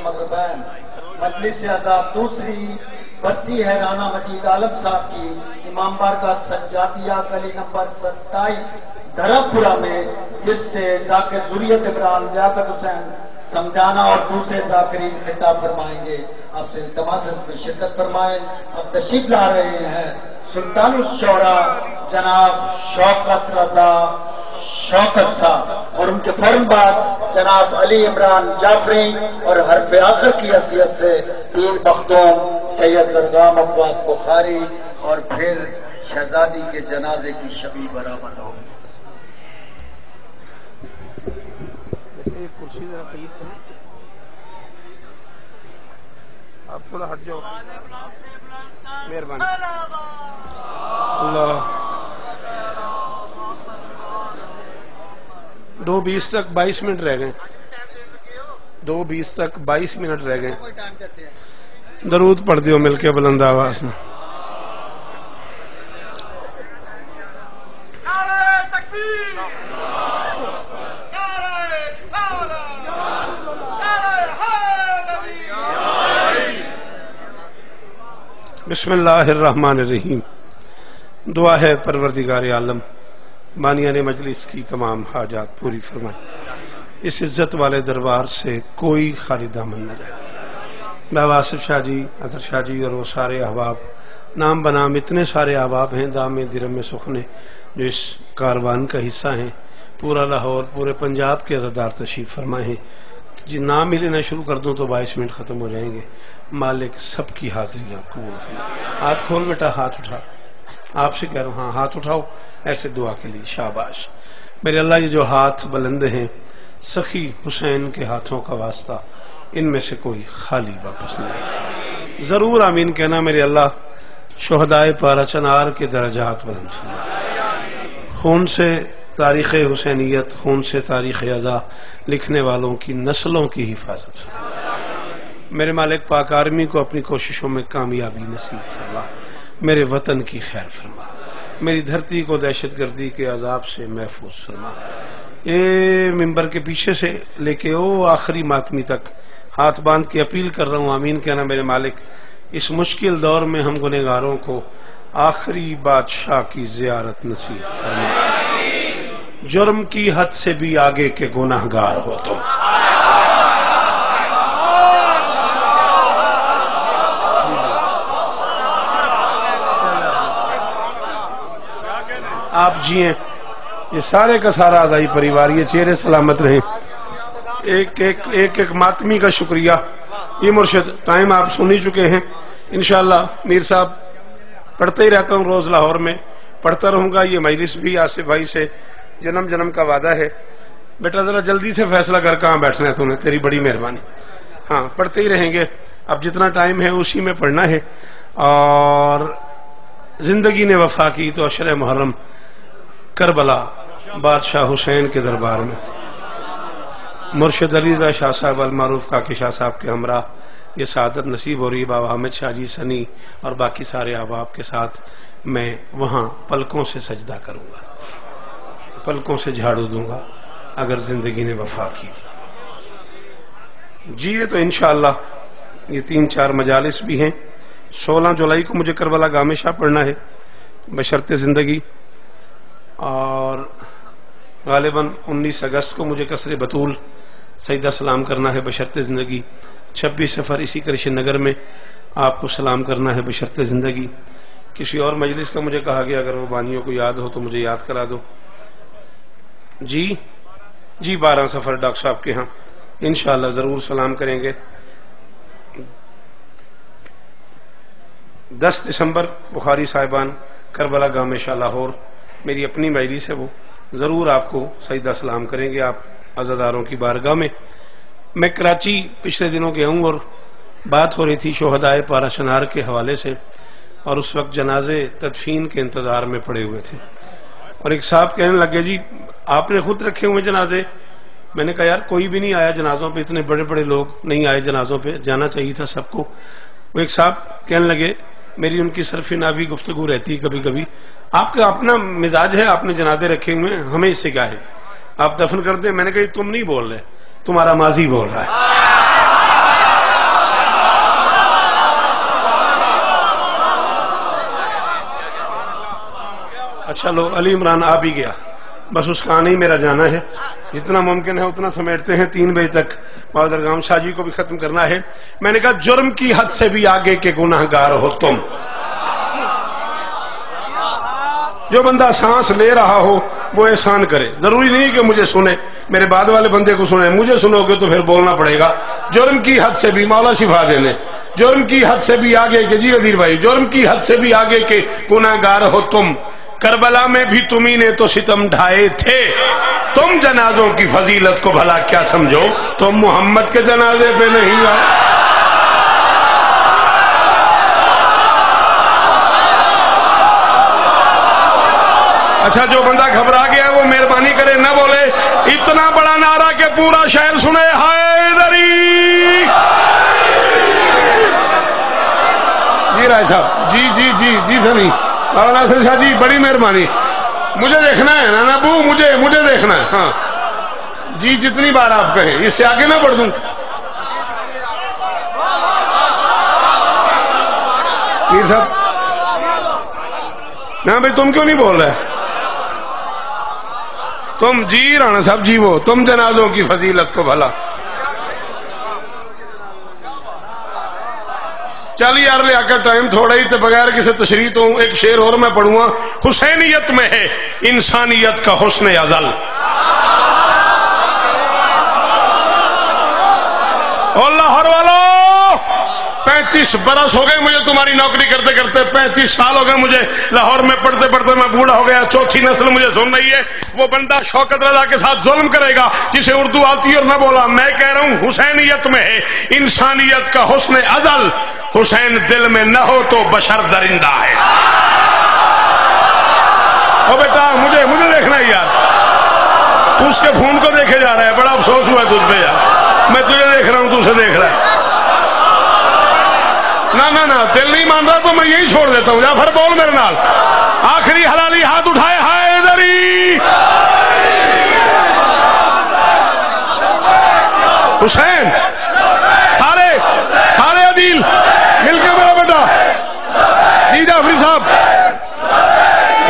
المغربین مجلس آزاد دوسری برسی ہے رانا مجید عالم صاحب کی امام بارگاہ سجادیہ گلی نمبر 27 دھرمپورہ میں، جس سے ذاکر ذریت عمران لیاقت حسین سمجھانا اور دوسرے ذاکرین خطاب فرمائیں گے۔ آپ سے التماس ہے میں شرکت فرمائیں۔ اب تشریف لا رہے ہیں سلطان الشعراء جناب شوکت رضا شوکت صاحب، اور ان کے فوراً بعد جناب علی عمران جعفری، اور حرف آخر کی حیثیت سے پیر مخدوم سید زرگام عباس بخاری، اور پھر شہزادی کے جنازے کی شبی برآمد ہوگی۔ کرسی ذرا صحیح کریں، آپ تھوڑا ہٹ جاؤ، مہربانی۔ اللہ 2:20 تک 22 منٹ رہ گئے، 2:20 تک 22 منٹ رہ گئے۔ درود پڑھ دیو مل کے بلند آواز میں۔ بسم اللہ الرحمن الرحیم۔ دعا ہے پروردگار عالم بانیان مجلس کی تمام حاجات پوری فرمائے، اس عزت والے دربار سے کوئی خالی دامن نہ رہے۔ بابا آصف شاہ جی، اطہر شاہ جی اور وہ سارے احباب، نام بنام اتنے سارے احباب ہیں دام درم سخنے جو اس کاروان کا حصہ ہیں، پورا لاہور پورے پنجاب کے عزادار تشریف فرمائے ہیں۔ جی نام ہی لینا شروع کر دوں تو 22 منٹ ختم ہو جائیں گے۔ مالک سب کی حاضری آپ قبول فرمائے۔ ہاتھ کھول بیٹا، ہاتھ اٹھا، آپ سے کہہ رہا ہوں، ہاں ہاتھ اٹھاؤ ایسے دعا کے لیے۔ شاباش میرے اللہ، یہ جو ہاتھ بلند ہیں سخی حسین کے ہاتھوں کا واسطہ، ان میں سے کوئی خالی واپس نہیں۔ ضرور آمین کہنا میرے اللہ۔ شہدائے پارا چنار کے درجات بلند فرمائے، خون سے تاریخ حسینیت، خون سے تاریخ ازا لکھنے والوں کی نسلوں کی حفاظت فرما۔ میرے مالک پاک آرمی کو اپنی کوششوں میں کامیابی نصیب فرما، میرے وطن کی خیر فرما، میری دھرتی کو دہشت گردی کے عذاب سے محفوظ فرما۔ یہ ممبر کے پیچھے سے لے کے او آخری ماتمی تک ہاتھ باندھ کے اپیل کر رہا ہوں، آمین کہنا میرے مالک۔ اس مشکل دور میں ہم گنہگاروں کو آخری بادشاہ کی زیارت نصیب فرما۔ جرم کی حد سے بھی آگے کے گنہگار ہو تم۔ آپ جیئیں، یہ سارے کا سارا آزائی پریوار، یہ چہرے سلامت رہیں۔ ایک ماتمی کا شکریہ۔ یہ مرشد ٹائم آپ سن ہی چکے ہیں، انشاءاللہ میر صاحب پڑھتے ہی رہتا ہوں روز لاہور میں، پڑھتا رہوں گا۔ یہ مجلس بھی آصف بھائی سے جنم کا وعدہ ہے۔ بیٹا ذرا جلدی سے فیصلہ کر کہاں بیٹھنا ہے تو نے، تیری بڑی مہربانی۔ ہاں پڑھتے ہی رہیں گے، اب جتنا ٹائم ہے اسی میں پڑھنا ہے۔ اور زندگی نے وفا کی تو عشر محرم کربلا بادشاہ حسین کے دربار میں مرشد علی رضا شاہ صاحب المعروف کاکی شاہ صاحب کے ہمراہ یہ سعادت نصیب ہو رہی۔ بابا حامد شاہ جی سنی اور باقی سارے احباب کے ساتھ میں وہاں پلکوں سے سجدہ کروں گا، پلکوں سے جھاڑو دوں گا اگر زندگی نے وفا کی تو۔ جی تو انشاءاللہ یہ 3-4 مجالس بھی ہیں۔ 16 جولائی کو مجھے کربلا گام شاہ پڑھنا ہے بشرط زندگی، اور غالباً 19 اگست کو مجھے قصر بطول سجدہ سلام کرنا ہے بشرط زندگی۔ 26 سفر اسی کرشن نگر میں آپ کو سلام کرنا ہے بشرط زندگی۔ کسی اور مجلس کا مجھے کہا گیا اگر وہ بانیوں کو یاد ہو تو مجھے یاد کرا دو۔ جی 12 سفر ڈاکٹر صاحب کے ہاں انشاءاللہ ضرور سلام کریں گے۔ 10 دسمبر بخاری صاحبان کربلا گام شاہ لاہور، میری اپنی مجلس ہے، وہ ضرور آپ کو سجدہ سلام کریں گے آپ عزاداروں کی بارگاہ میں۔ میں کراچی پچھلے دنوں گیا ہوں اور بات ہو رہی تھی شہدائے پارا چنار کے حوالے سے، اور اس وقت جنازے تدفین کے انتظار میں پڑے ہوئے تھے، اور ایک صاحب کہنے لگے جی آپ نے خود رکھے ہوئے جنازے؟ میں نے کہا یار کوئی بھی نہیں آیا جنازوں پہ، اتنے بڑے بڑے لوگ نہیں آئے جنازوں پہ، جانا چاہیے تھا سب کو۔ وہ ایک صاحب کہنے لگے، میری ان کی صرف ناوی گفتگو رہتی کبھی کبھی، آپ کا اپنا مزاج ہے، آپ نے جنازے رکھے ہوئے ہیں، ہمیں اس سے کیا ہے، آپ دفن کر دیں۔ میں نے کہا تم نہیں بول رہے، تمہارا ماضی بول رہا ہے۔ اچھا لو علی عمران آ بھی گیا، بس اس کا آنا ہی میرا جانا ہے، جتنا ممکن ہے اتنا سمیٹتے ہیں، 3 بجے تک مادرگام شاہ جی کو بھی ختم کرنا ہے۔ میں نے کہا جرم کی حد سے بھی آگے کے گناہ گار ہو تم۔ جو بندہ سانس لے رہا ہو وہ احسان کرے، ضروری نہیں کہ مجھے سنے، میرے بعد والے بندے کو سنے، مجھے سنو گے تو پھر بولنا پڑے گا۔ جرم کی حد سے بھی، مولا شفا دینے، جرم کی حد سے بھی آگے کے، جی وزیر بھائی، جرم کی حد سے بھی آگے کے گناہ گار ہو تم۔ کربلا میں بھی تمہیں نے تو ستم ڈھائے تھے، تم جنازوں کی فضیلت کو بھلا کیا سمجھو، تم محمد کے جنازے پہ نہیں آئے۔ اچھا جو بندہ گھبرا گیا وہ مہربانی کرے نہ بولے، اتنا بڑا نعرہ کہ پورا شہر سنے، حیدری۔ جی رائے صاحب، جی جی جی جی سنی اور ناصر شاہ جی، بڑی مہربانی، مجھے دیکھنا ہے نا ابو، مجھے دیکھنا ہے، ہاں جی، جتنی بار آپ کہیں، اس سے آگے نہ بڑھ دوں۔ پیر صاحب، ہاں بھائی تم کیوں نہیں بول رہے؟ تم جی رانا صاحب جی، وہ تم جنازوں کی فضیلت کو بھلا۔ چل یار لیا کر ٹائم تھوڑا ہی، تو بغیر کسی تشریح تو ایک شعر اور میں پڑھوں گا۔ حسینیت میں ہے انسانیت کا حسن ازل، اور لاہور والو 35 برس ہو گئے مجھے تمہاری نوکری کرتے کرتے، 35 سال ہو گئے مجھے لاہور میں پڑھتے پڑھتے، میں بوڑھا ہو گیا، 4تھی نسل مجھے سن رہی ہے۔ وہ بندہ شوکت رضا کے ساتھ ظلم کرے گا جسے اردو آتی ہے اور نہ بولا۔ میں کہہ رہا ہوں حسینیت میں ہے انسانیت کا حسن ازل، حسین دل میں نہ ہو تو بشر درندہ ہے۔ او بیٹا مجھے دیکھنا ہے یار، تو اس کے فون کو دیکھے جا رہا ہے، بڑا افسوس ہوا ہے تجھ پہ یار، میں تجھے دیکھ رہا ہوں تو اسے دیکھ رہا ہے۔ نہ دل نہیں مان رہا تو میں یہی چھوڑ دیتا ہوں، جا پھر بول میرے نال، آخری حلالی ہاتھ اٹھائے، حیدری حسین، سارے عدیل مل کے میرا بیٹا جی جعفری صاحب،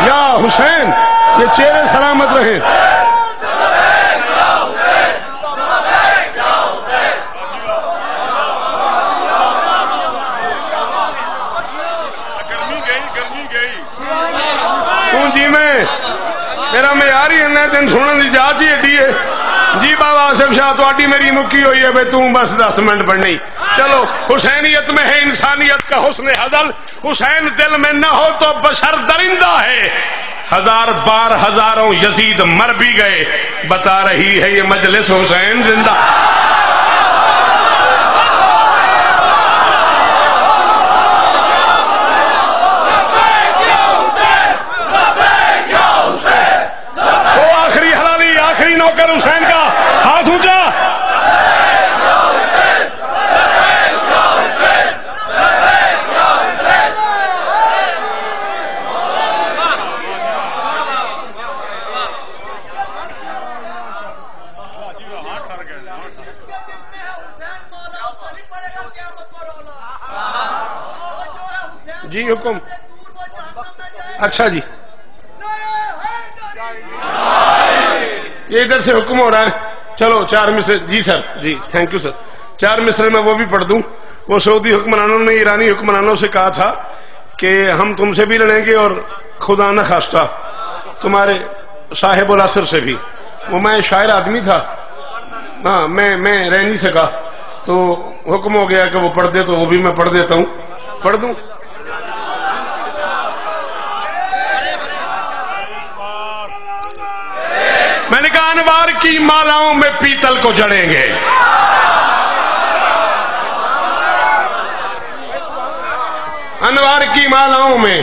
یا حسین، یہ چہرے سلامت رہے۔ جی میں میرا معیار ہی ہے تین سننے کی جانچ ہی ایڈی ہے۔ جی بابا آصف شاہ تھوڑی میری مکی ہوئی ہے بھائی، تم بس 10 منٹ پڑھنی۔ چلو حسینیت میں ہے انسانیت کا حسن ازل، حسین دل میں نہ ہو تو بشر درندہ ہے۔ 1000 بار ہزاروں یزید مر بھی گئے، بتا رہی ہے یہ مجلس حسین زندہ۔ نوکر حسین کا ہاتھ اونچا، جی حکم، اچھا جی یہ ادھر سے حکم ہو رہا ہے، چلو 4 مصرے، جی سر، جی تھینک یو سر، 4 مصرے میں وہ بھی پڑھ دوں۔ وہ سعودی حکمرانوں نے ایرانی حکمرانوں سے کہا تھا کہ ہم تم سے بھی لڑیں گے اور خدا نہ خواستہ تمہارے صاحب العصر سے بھی۔ وہ میں شاعر آدمی تھا، ہاں میں رہ نہیں سکا، تو حکم ہو گیا کہ وہ پڑھ دے، تو وہ بھی میں پڑھ دیتا ہوں، پڑھ دوں۔ میں نے کہا انوار کی مالاؤں میں پیتل کو جڑیں گے، انوار کی مالاؤں میں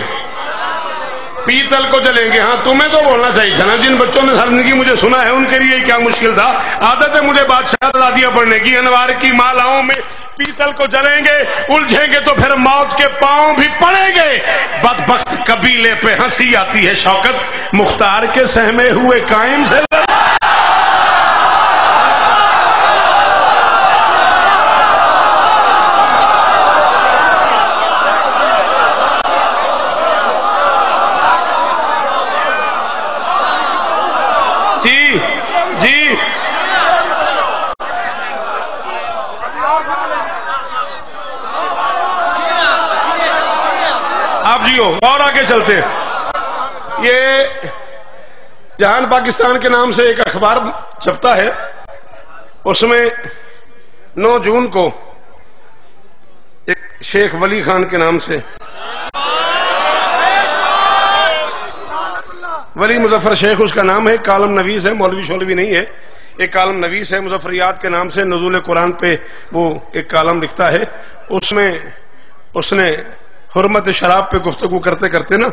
پیتل کو جلیں گے۔ ہاں تمہیں تو بولنا چاہیے تھا نا، جن بچوں نے زندگی مجھے سنا ہے ان کے لیے کیا مشکل تھا۔ عادت ہے مجھے بادشاہ دادیاں پڑھنے کی، انوار کی مالاؤں میں پیتل کو جلیں گے، الجھیں گے تو پھر موت کے پاؤں بھی پڑیں گے۔ بدبخت قبیلے پہ ہنسی آتی ہے شوکت، مختار کے سہمے ہوئے قائم سے جیو اور آگے چلتے ہیں. یہ جہان پاکستان کے نام سے ایک اخبار چھپتا ہے، اس میں 9 جون کو ایک شیخ ولی خان کے نام سے، ولی مظفر شیخ اس کا نام ہے، کالم نویس ہے، مولوی شولوی نہیں ہے، ایک کالم نویس ہے، مظفریات کے نام سے نزول قرآن پہ وہ ایک کالم لکھتا ہے. اس میں اس نے حرمت شراب پہ گفتگو کرتے کرتے نا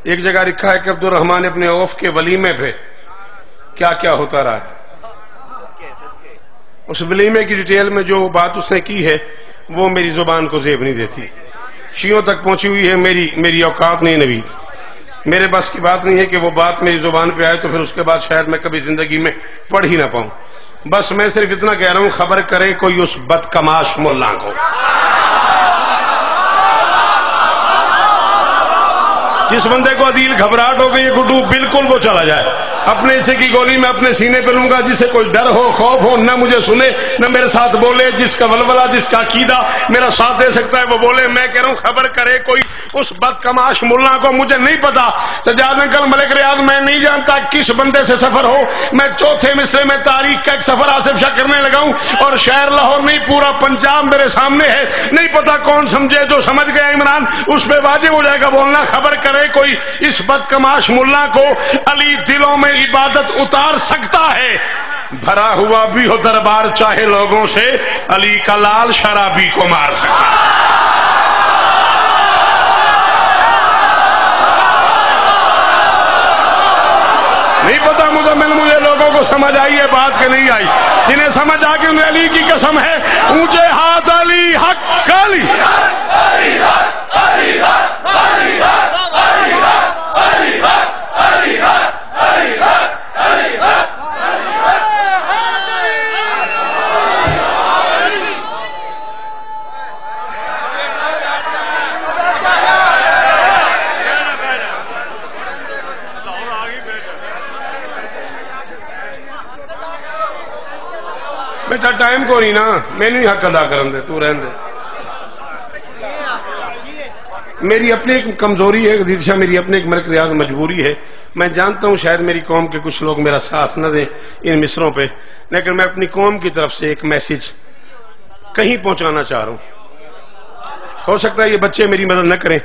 ایک جگہ لکھا ہے کہ عبد الرحمن ابن عوف کے ولیمے پہ کیا کیا ہوتا رہا ہے. اس ولیمے کی ڈیٹیل میں جو بات اس نے کی ہے وہ میری زبان کو زیب نہیں دیتی، شیعوں تک پہنچی ہوئی ہے، میری اوقات نہیں نوید، میرے بس کی بات نہیں ہے کہ وہ بات میری زبان پہ آئے تو پھر اس کے بعد شاید میں کبھی زندگی میں پڑھ ہی نہ پاؤں. بس میں صرف اتنا کہہ رہا ہوں، خبر کرے کوئی اس بدکماش ملا کو جس بندے کو عدیل گھبراہٹ ہو گئی ہے گڈو بالکل وہ چلا جائے. اپنے حصے کی گولی میں اپنے سینے پہ لوں گا، جسے کوئی ڈر ہو خوف ہو نہ مجھے سنے نہ میرے ساتھ بولے، جس کا ولولہ جس کا عقیدہ میرا ساتھ دے سکتا ہے وہ بولے. میں کہہ رہا ہوں خبر کرے کوئی اس بدکماش ملا کو. مجھے نہیں پتا سجاد انکل ملک ریاض، میں نہیں جانتا کس بندے سے سفر ہو. میں چوتھے مصرے میں تاریخ کا ایک سفر آصف شاہ کرنے لگا ہوں اور شہر لاہور نہیں پورا پنجاب میرے سامنے ہے. نہیں پتا کون سمجھے، جو سمجھ گیا عمران اس پہ واجب ہو جائے گا بولنا. خبر کرے کوئی اس بدکماش ملا کو علی دلوں میں عبادت اتار سکتا ہے. بھرا ہوا بھی ہو دربار چاہے لوگوں سے، علی کا لال شرابی کو مار سکتا ہے. نہیں پتا مجھے لوگوں کو سمجھ آئی ہے بات کہ نہیں آئی. جنہیں سمجھ آ کے انہیں علی کی قسم ہے اونچے ہاتھ علی حق علی بیٹا ٹائم کو نہیں نا میں نہیں حق ادا کرن دے، تو رہن دے. میری اپنی ایک کمزوری ہے غدیر شاہ، میری اپنی ایک ملک ریاض مجبوری ہے. میں جانتا ہوں شاید میری قوم کے کچھ لوگ میرا ساتھ نہ دیں ان مصروں پہ، لیکن میں اپنی قوم کی طرف سے ایک میسج کہیں پہنچانا چاہ رہا ہوں. ہو سکتا ہے یہ بچے میری مدد نہ کریں،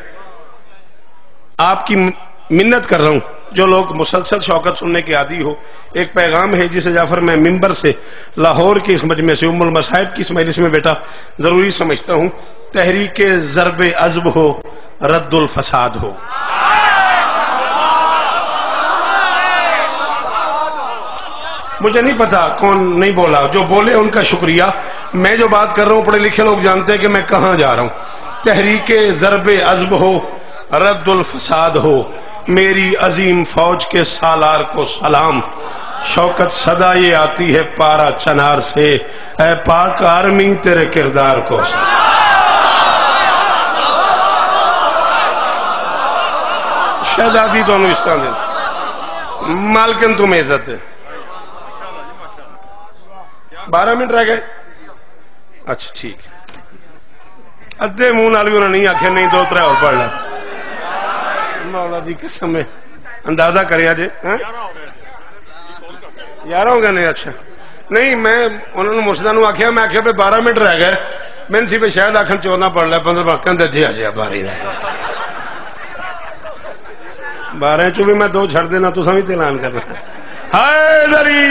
آپ کی منت کر رہا ہوں. جو لوگ مسلسل شوکت سننے کے عادی ہو، ایک پیغام ہے جسے جعفر میں ممبر سے لاہور کی اس مجمع سے ام المصائب کی اس مجلس میں بیٹا ضروری سمجھتا ہوں. تحریک ضرب عزب ہو، رد الفساد ہو. مجھے نہیں پتا کون نہیں بولا، جو بولے ان کا شکریہ. میں جو بات کر رہا ہوں پڑھے لکھے لوگ جانتے ہیں کہ میں کہاں جا رہا ہوں. تحریک ضرب عزب ہو، رد الفساد ہو. میری عظیم فوج کے سالار کو سلام. شوکت صدا یہ آتی ہے پارا چنار سے، اے پاک آرمی تیرے کردار کو سلام. شہزادی دونوں اس طرح دے، مالکن تمہیں عزت دے. 12 منٹ رہ گئے. اچھا ٹھیک، ادھے منہ نال بھی انہوں نے نہیں آخیا، نہیں 2-3 اور پڑھ لا. مولا دی قسم ہے اندازہ کرے آجے 11 ہو گئے. نہیں اچھا نہیں، میں انہوں نے مرشدہ نو آخیا، میں آخیا 12 منٹ رہ گئے. میں سی شاید آخر 14 پڑھ لیا 15 کہ جی آ جائے 12 رہ گئے. 12 چو بھی میں 2 چھڑ دینا تو سمجھ اعلان کرنا. ہائے دری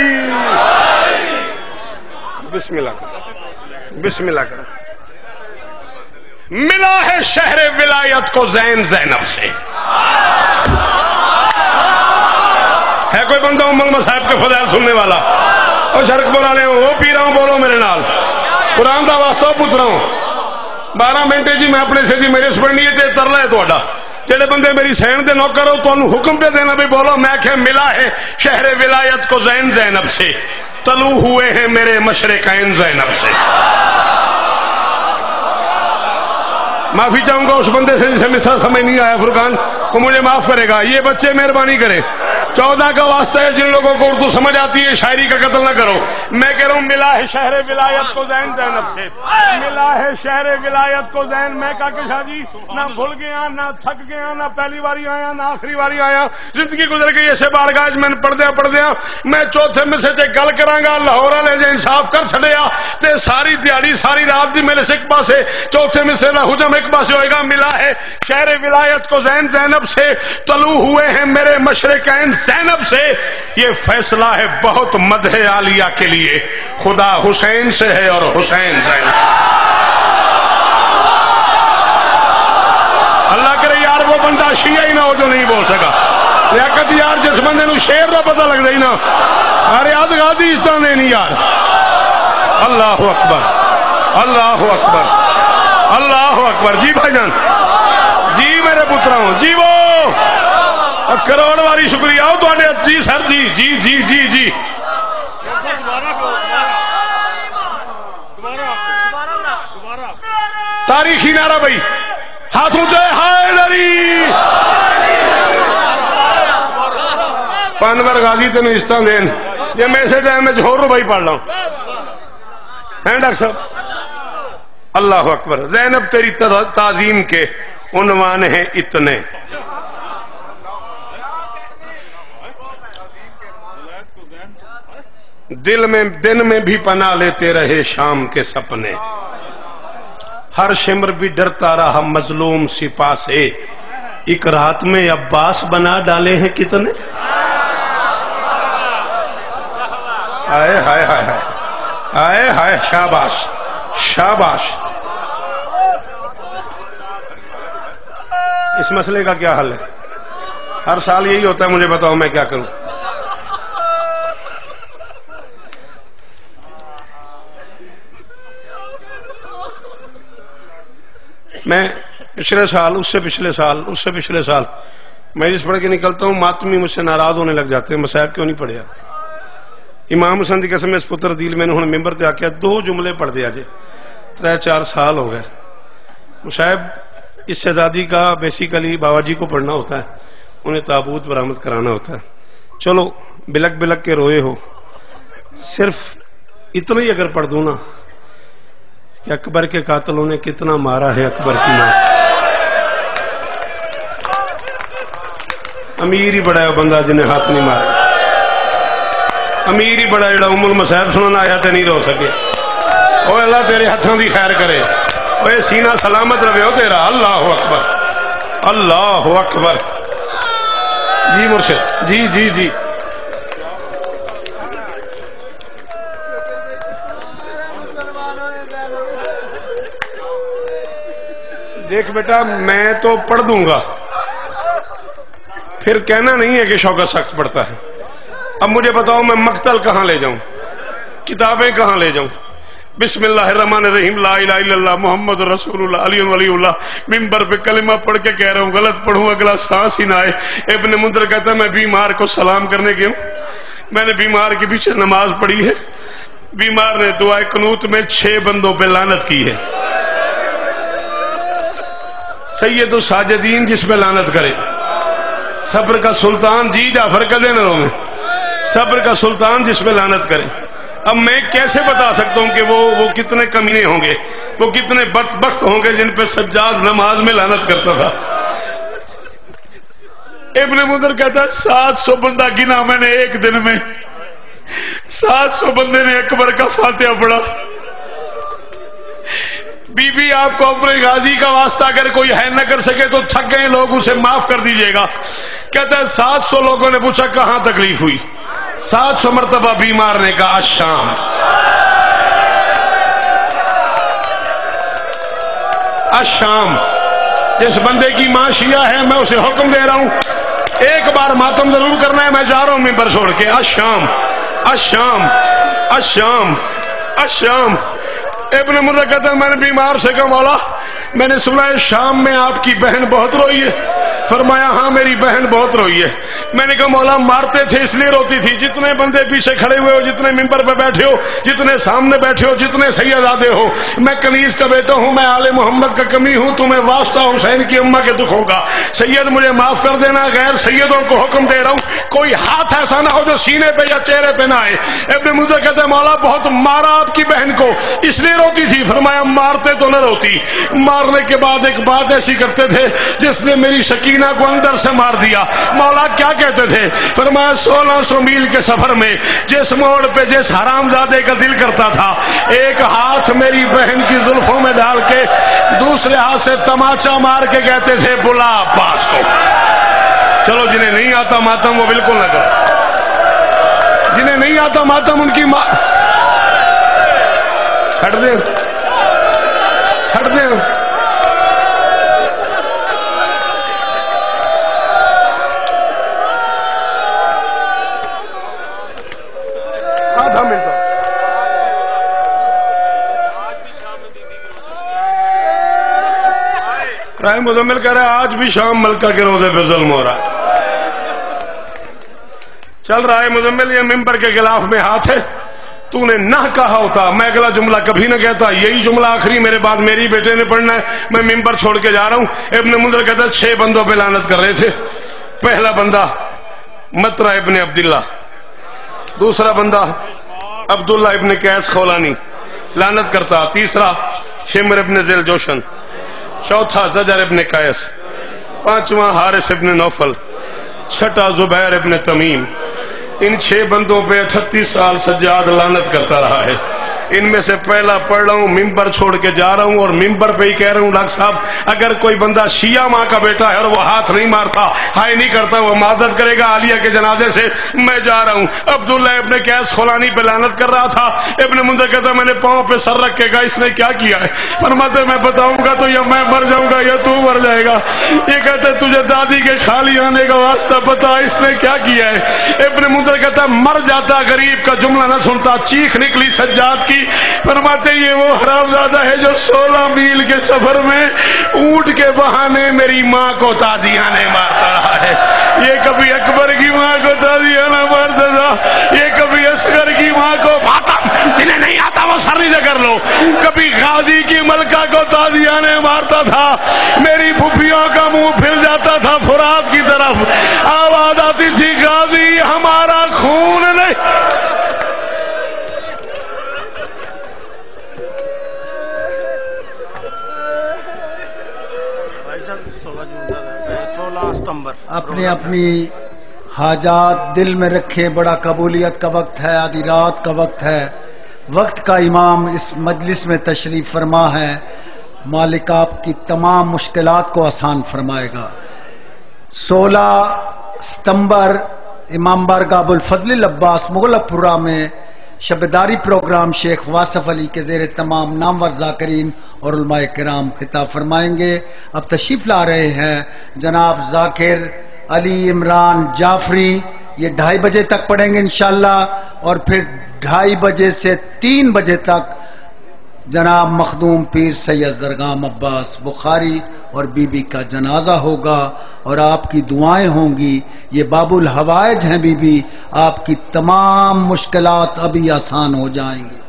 بسم اللہ کرو، بسم اللہ کرو. ملا ہے شہر ولایت کو زینب سے. ہے کوئی بندہ ام المصائب کے فضائل سننے والا؟ اور شرک بولا لے وہ پی رہا ہوں، بولو میرے نال قرآن دا واسطہ پوچھ رہا ہوں. 12 منٹ جی میں اپنے سے جی میرے سپڑنی ہے ترلا ہے تھوڑا. جڑے بندے میری سین دے نوکر ہو تو حکم پہ دینا بھی بولو. میں کہ ملا ہے شہر ولایت کو زینب سے، طلوع ہوئے ہیں میرے مشرقین زینب سے. معافی چاہوں گا اس بندے سے جسے مثال سمجھ نہیں آیا فرقان کو، مجھے معاف کرے گا. یہ بچے مہربانی کریں 14 کا واسطہ ہے جن لوگوں کو اردو سمجھ آتی ہے شاعری کا قتل نہ کرو. میں کہہ رہا ہوں ملا ہے شہر ولایت کو زین زینب سے, ملا ہے شہر ولایت کو زین. میں کہا کہ شاہ جی نہ بھول گیا نہ تھک گیا نہ پہلی باری آیا نہ آخری باری آیا, زندگی گزر گئی ایسے بارگاہ میں پڑھ دیا میں چوتھے مسے چ گل کراں لاہور والے جے انصاف کر چھڈیا تے ساری دیہڑی ساری رات دی میرے سے ایک پاسے چوتھے مسے دا حجم ایک پاسے ہوئے گا. ملا ہے شہر ولایت کو زین زینب سے, طلوع ہوئے ہیں میرے مشرقین زینب سے. یہ فیصلہ ہے بہت مدح عالیہ کے لیے, خدا حسین سے ہے اور حسین زینب. اللہ کرے یار وہ بندہ شیعہ ہی نہ ہو جو نہیں بول سکا. لیاقت یار جس بندے نو شیر دا پتہ لگ دے نا ارے آج غازی اس طرح نہیں یار. اللہ اکبر اللہ اکبر اللہ اکبر. جی بھائی جان جی میرے پتراؤں جی وہ کروڑ والی شکریہ ہو تو جی سر جی جی جی جی جی تاریخی نعرہ بھائی ہاتھ اونچے حیدری پانور غازی تین اس طرح دین یہ میں سے ٹائم میں جوہر بھائی پڑھ رہا ہوں ہیں ڈاکٹر صاحب. اللہ اکبر. زینب تیری تعظیم کے عنوان ہیں اتنے, دن میں بھی پناہ لیتے رہے شام کے سپنے, ہر شمر بھی ڈرتا رہا مظلوم سپاہ سے, ایک رات میں عباس بنا ڈالے ہیں کتنے. ہائے ہائے ہائے ہائے ہائے ہائے. شاباش شاباش. اس مسئلے کا کیا حل ہے؟ ہر سال یہی ہوتا ہے, مجھے بتاؤ میں کیا کروں. میں پچھلے سال اس سے پچھلے سال اس سے پچھلے سال میں جس پڑھ کے نکلتا ہوں ماتمی مجھ سے ناراض ہونے لگ جاتے ہیں مسائب کیوں نہیں پڑھیا. امام حسن دی قسم اس پتر دل میں نے ممبر تے آکیا 2 جملے پڑھ دیا جے 3-4 سال ہو گئے. مصاحب اس شہزادی کا بیسیکلی بابا جی کو پڑھنا ہوتا ہے, انہیں تابوت برآمد کرانا ہوتا ہے. چلو بلک بلک کے روئے ہو, صرف اتنا ہی اگر پڑھ دوں نا کہ اکبر کے قاتلوں نے کتنا مارا ہے اکبر کی ماں. امیر ہی بڑا ہے بندہ جنہیں ہاتھ نہیں مارا, امیر ہی بڑا جڑا المصائب سننا آیا تے نہیں رو سکے. او اللہ تیرے ہاتھوں دی خیر کرے, اوے سینہ سلامت رہے ہو تیرا. اللہ اکبر اللہ اکبر. جی مرشد جی جی جی. دیکھ بیٹا میں تو پڑھ دوں گا, پھر کہنا نہیں ہے کہ شوکت سخت پڑتا ہے. اب مجھے بتاؤ میں مقتل کہاں لے جاؤں, کتابیں کہاں لے جاؤں. بسم اللہ الرحمن الرحیم لا الہ الا اللہ محمد رسول اللہ علی ولی اللہ. ممبر پہ کلمہ پڑھ کے کہہ رہا ہوں, غلط پڑھوں اگلا سانس ہی نہ آئے. ابن منذر کہتا ہے میں بیمار کو سلام کرنے گیا ہوں, میں نے بیمار کے پیچھے نماز پڑھی ہے, بیمار نے دعائے قنوت میں 6 بندوں پہ لعنت کی ہے. سید الساجدین جس پہ لعنت کرے, صبر کا سلطان جی جعفر کا دینروں میں صبر کا سلطان جس پہ لعنت کرے. اب میں کیسے بتا سکتا ہوں کہ وہ کتنے کمینے ہوں گے, وہ کتنے بدبخت ہوں گے جن پہ سجاد نماز میں لعنت کرتا تھا. ابن منذر کہتا ہے 700 بندہ گنا میں نے ایک دن میں, 700 بندے نے اکبر کا فاتحہ پڑھا. بی بی آپ کو اپنے غازی کا واسطہ اگر کوئی ہے نہ کر سکے تو تھک گئے لوگ, اسے معاف کر دیجئے گا. کہتا ہے 700 لوگوں نے پوچھا کہاں تکلیف ہوئی, 700 مرتبہ بیمار نے کہا الشام. الشام. جس بندے کی ماں شیعہ ہے میں اسے حکم دے رہا ہوں ایک بار ماتم ضرور کرنا ہے, میں جا رہا ہوں ممبر چھوڑ کے. الشام الشام الشام الشام. ابن منذر کہتا ہے میں نے بیمار سے کہا مولا میں نے سنا ہے شام میں آپ کی بہن بہت روئی ہے. فرمایا ہاں میری بہن بہت روئی ہے. میں نے کہا مولا مارتے تھے اس لیے روتی تھی. جتنے بندے پیچھے کھڑے ہوئے ہو, جتنے ممبر پہ بیٹھے ہو, جتنے سامنے بیٹھے ہو, جتنے سیدادے ہو, میں کنیز کا بیٹا ہوں, میں آل محمد کا کمی ہوں, تمہیں واسطہ حسین کی اماں کے دکھوں کا. سید مجھے معاف کر دینا, غیر سیدوں کو حکم دے رہا ہوں, کوئی ہاتھ ایسا نہ ہو جو سینے پہ یا چہرے پہ نہ آئے. ابن منذر کہتے ہیں مولا بہت مارا آپ کی بہن کو اس لیے روتی تھی. فرمایا مارتے تو نہ روتی, مارنے کے بعد ایک بات ایسی کرتے تھے جس نے میری سکینہ کو اندر سے مار دیا. مولا کیا کہتے تھے؟ فرمایا 1600 میل کے سفر میں جس موڑ پہ جس حرام زادے کا دل کرتا تھا, ایک ہاتھ میری بہن کی زلفوں میں ڈال کے دوسرے ہاتھ سے تماچا مار کے کہتے تھے بلا پاس کو. چلو جنہیں نہیں آتا ماتم وہ بالکل نہ کرو, جنہیں نہیں آتا ماتم ان کی ہٹ دیں, ہٹ دیں. آدھا منٹ رائے مزمل کہہ رہا ہے آج بھی شام ملکہ کے روزے پہ ظلم ہو رہا ہے. چل رہا ہے مزمل, یہ ممبر کے خلاف میں ہاتھ ہے. تو نے نہ کہا ہوتا میں اگلا جملہ کبھی نہ کہتا, یہی جملہ آخری میرے بعد میری بیٹے نے پڑھنا ہے, میں ممبر چھوڑ کے جا رہا ہوں. ابن منذر کہتا ہے 6 بندوں پہ لعنت کر رہے تھے. پہلا بندہ مطرح ابن عبداللہ, دوسرا بندہ عبداللہ ابن قیس خولانی لعنت کرتا, تیسرا شمر ابن ذیل جوشن, چوتھا زجر ابن قیس, پانچواں حارث ابن نوفل, چھٹا زبیر ابن تمیم. ان 6 بندوں پہ 38 سال سجاد لعنت کرتا رہا ہے. ان میں سے پہلا پڑھ رہا ہوں, ممبر چھوڑ کے جا رہا ہوں, اور ممبر پہ ہی کہہ رہا ہوں ڈاکٹر صاحب اگر کوئی بندہ شیعہ ماں کا بیٹا ہے اور وہ ہاتھ نہیں مارتا, ہائے نہیں کرتا, وہ معذرت کرے گا عالیہ کے جنازے سے. میں جا رہا ہوں. عبداللہ ابن قیس خولانی پہ لعنت کر رہا تھا. ابن منذر کہتا میں نے پاؤں پہ سر رکھ کے کہا اس نے کیا کیا ہے؟ فرماتے میں بتاؤں گا تو یا میں مر جاؤں گا یا تو مر جائے گا. یہ کہتے تجھے دادی کے خالی آنے کا واسطہ پتا اس نے کیا کیا ہے؟ ابن منذر کہتا مر جاتا غریب کا جملہ نہ سنتا, چیخ نکلی سجاد کی. فرماتے یہ وہ حرامزادہ ہے جو 16 میل کے سفر میں اونٹ کے بہانے میری ماں کو تازیانے مارتا رہا ہے. یہ کبھی اکبر کی ماں کو تازیانہ مارتا تھا, یہ کبھی اصغر کی ماں کو ماتم, جنہیں نہیں آتا وہ سر نیچے کر لو, کبھی غازی کی ملکہ کو تازیانے مارتا تھا. میری پھپھیوں کا منہ پھر جاتا تھا فرات کی طرف, آواز آتی تھی غازی ہمارا خون نہیں. اپنی اپنی حاجات دل میں رکھے, بڑا قبولیت کا وقت ہے, آدھی رات کا وقت ہے. وقت کا امام اس مجلس میں تشریف فرما ہے. مالک آپ کی تمام مشکلات کو آسان فرمائے گا. 16 ستمبر امام بارگاہ ابوالفضل العباس مغلق پورہ میں شبداری پروگرام شیخ واصف علی کے زیر تمام نامور ذاکرین اور علماء کرام خطاب فرمائیں گے. اب تشریف لا رہے ہیں جناب ذاکر علی عمران جعفری, یہ 2:30 بجے تک پڑھیں گے انشاءاللہ, اور پھر 2:30 بجے سے 3 بجے تک جناب مخدوم پیر سید زرگام عباس بخاری اور بی بی کا جنازہ ہوگا, اور آپ کی دعائیں ہوں گی. یہ باب الحوائج ہیں بی بی, آپ کی تمام مشکلات ابھی آسان ہو جائیں گی.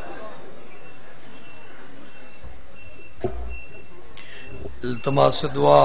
التماس سے دعا